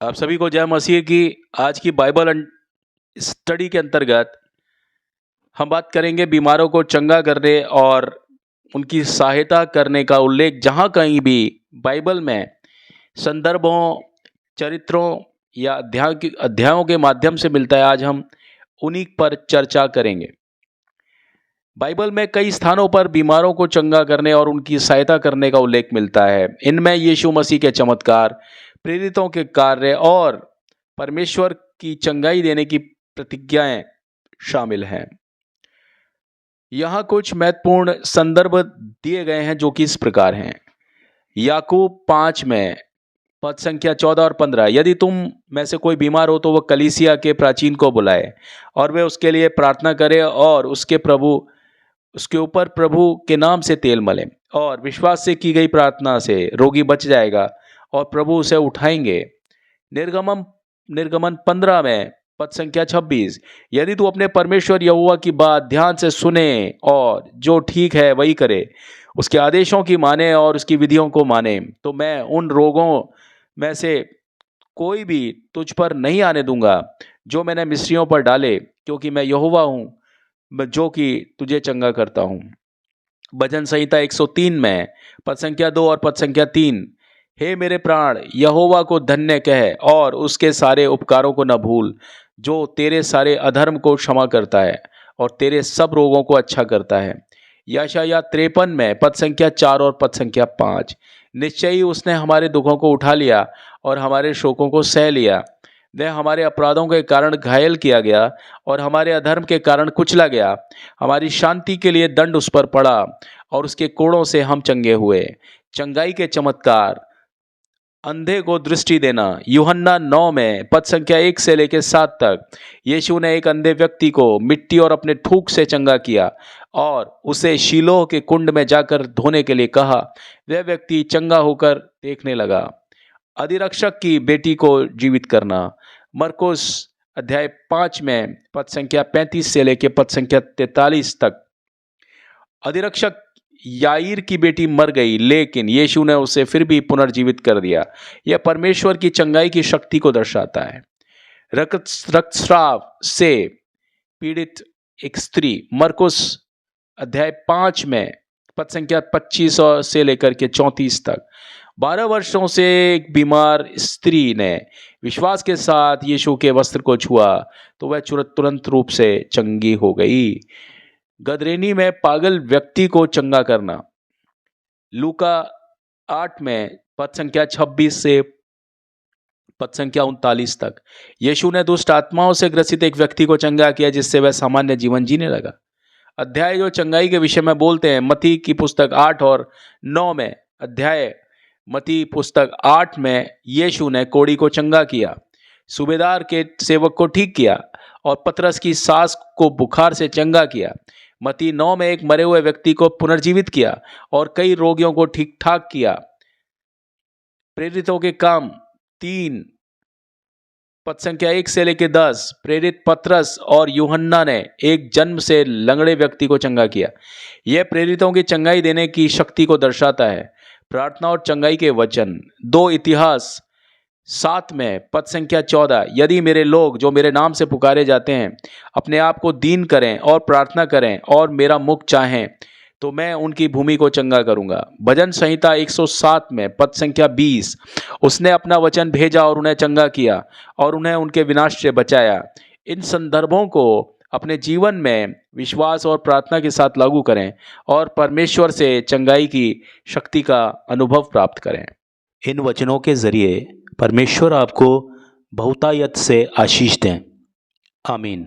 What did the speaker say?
आप सभी को जय मसीह की। आज की बाइबल स्टडी के अंतर्गत हम बात करेंगे बीमारों को चंगा करने और उनकी सहायता करने का उल्लेख जहाँ कहीं भी बाइबल में संदर्भों, चरित्रों या अध्यायों के माध्यम से मिलता है। आज हम उन्हीं पर चर्चा करेंगे। बाइबल में कई स्थानों पर बीमारों को चंगा करने और उनकी सहायता करने का उल्लेख मिलता है। इनमें यीशु मसीह के चमत्कार, प्रेरितों के कार्य और परमेश्वर की चंगाई देने की प्रतिज्ञाएं शामिल हैं। यहाँ कुछ महत्वपूर्ण संदर्भ दिए गए हैं जो कि इस प्रकार हैं। याकूब 5 में पद संख्या 14 और 15, यदि तुम में से कोई बीमार हो तो वह कलीसिया के प्राचीन को बुलाए और वे उसके लिए प्रार्थना करे और उसके ऊपर प्रभु के नाम से तेल मले, और विश्वास से की गई प्रार्थना से रोगी बच जाएगा और प्रभु उसे उठाएंगे। निर्गमन 15 में पद संख्या 26, यदि तू अपने परमेश्वर यहोवा की बात ध्यान से सुने और जो ठीक है वही करे, उसके आदेशों की माने और उसकी विधियों को माने, तो मैं उन रोगों में से कोई भी तुझ पर नहीं आने दूंगा जो मैंने मिस्रियों पर डाले, क्योंकि मैं यहोवा हूं जो कि तुझे चंगा करता हूं। भजन संहिता 103 में पद संख्या 2 और पद संख्या 3, हे मेरे प्राण यहोवा को धन्य कह और उसके सारे उपकारों को न भूल, जो तेरे सारे अधर्म को क्षमा करता है और तेरे सब रोगों को अच्छा करता है। यशायाह 53 में पद संख्या 4 और पद संख्या 5, निश्चय ही उसने हमारे दुखों को उठा लिया और हमारे शोकों को सह लिया। वह हमारे अपराधों के कारण घायल किया गया और हमारे अधर्म के कारण कुचला गया। हमारी शांति के लिए दंड उस पर पड़ा और उसके कोड़ों से हम चंगे हुए। चंगाई के चमत्कार, अंधे को दृष्टि देना। यूहन्ना 9 में पद संख्या 1 से लेकर 7 तक, यीशु ने एक अंधे व्यक्ति को मिट्टी और अपने थूक से चंगा किया और उसे शीलोह के कुंड में जाकर धोने के लिए कहा। वह व्यक्ति चंगा होकर देखने लगा। अधिरक्षक की बेटी को जीवित करना। मरकुस अध्याय 5 में पद संख्या 35 से लेकर पद संख्या 43 तक, अधिरक्षक याईर की बेटी मर गई लेकिन यीशु ने उसे फिर भी पुनर्जीवित कर दिया। यह परमेश्वर की चंगाई की शक्ति को दर्शाता है। रक्तस्राव से पीड़ित एक स्त्री। मरकुस अध्याय 5 में पद संख्या 25 से लेकर के 34 तक, 12 वर्षों से एक बीमार स्त्री ने विश्वास के साथ यीशु के वस्त्र को छुआ तो वह तुरंत रूप से चंगी हो गई। गदरेनी में पागल व्यक्ति को चंगा करना। लूका 8 में पद संख्या 26 से पद संख्या 39 तक, यीशु ने दुष्ट आत्माओं से ग्रसित एक व्यक्ति को चंगा किया जिससे वह सामान्य जीवन जीने लगा। अध्याय जो चंगाई के विषय में बोलते हैं, मत्ती की पुस्तक 8 और 9 में। अध्याय मत्ती पुस्तक 8 में यीशु ने कोढ़ी को चंगा किया, सूबेदार के सेवक को ठीक किया और पतरस की सास को बुखार से चंगा किया। मत्ती 9 में एक मरे हुए व्यक्ति को पुनर्जीवित किया और कई रोगियों को ठीक ठाक किया। प्रेरितों के काम 3 पद संख्या 1 से लेकर 10, प्रेरित पतरस और यूहन्ना ने एक जन्म से लंगड़े व्यक्ति को चंगा किया। यह प्रेरितों की चंगाई देने की शक्ति को दर्शाता है। प्रार्थना और चंगाई के वचन। 2 इतिहास 7 में पद संख्या 14, यदि मेरे लोग जो मेरे नाम से पुकारे जाते हैं अपने आप को दीन करें और प्रार्थना करें और मेरा मुख चाहें तो मैं उनकी भूमि को चंगा करूंगा। भजन संहिता 107 में पद संख्या 20, उसने अपना वचन भेजा और उन्हें चंगा किया और उन्हें उनके विनाश से बचाया। इन संदर्भों को अपने जीवन में विश्वास और प्रार्थना के साथ लागू करें और परमेश्वर से चंगाई की शक्ति का अनुभव प्राप्त करें। इन वचनों के जरिए परमेश्वर आपको बहुतायत से आशीष दें। आमीन।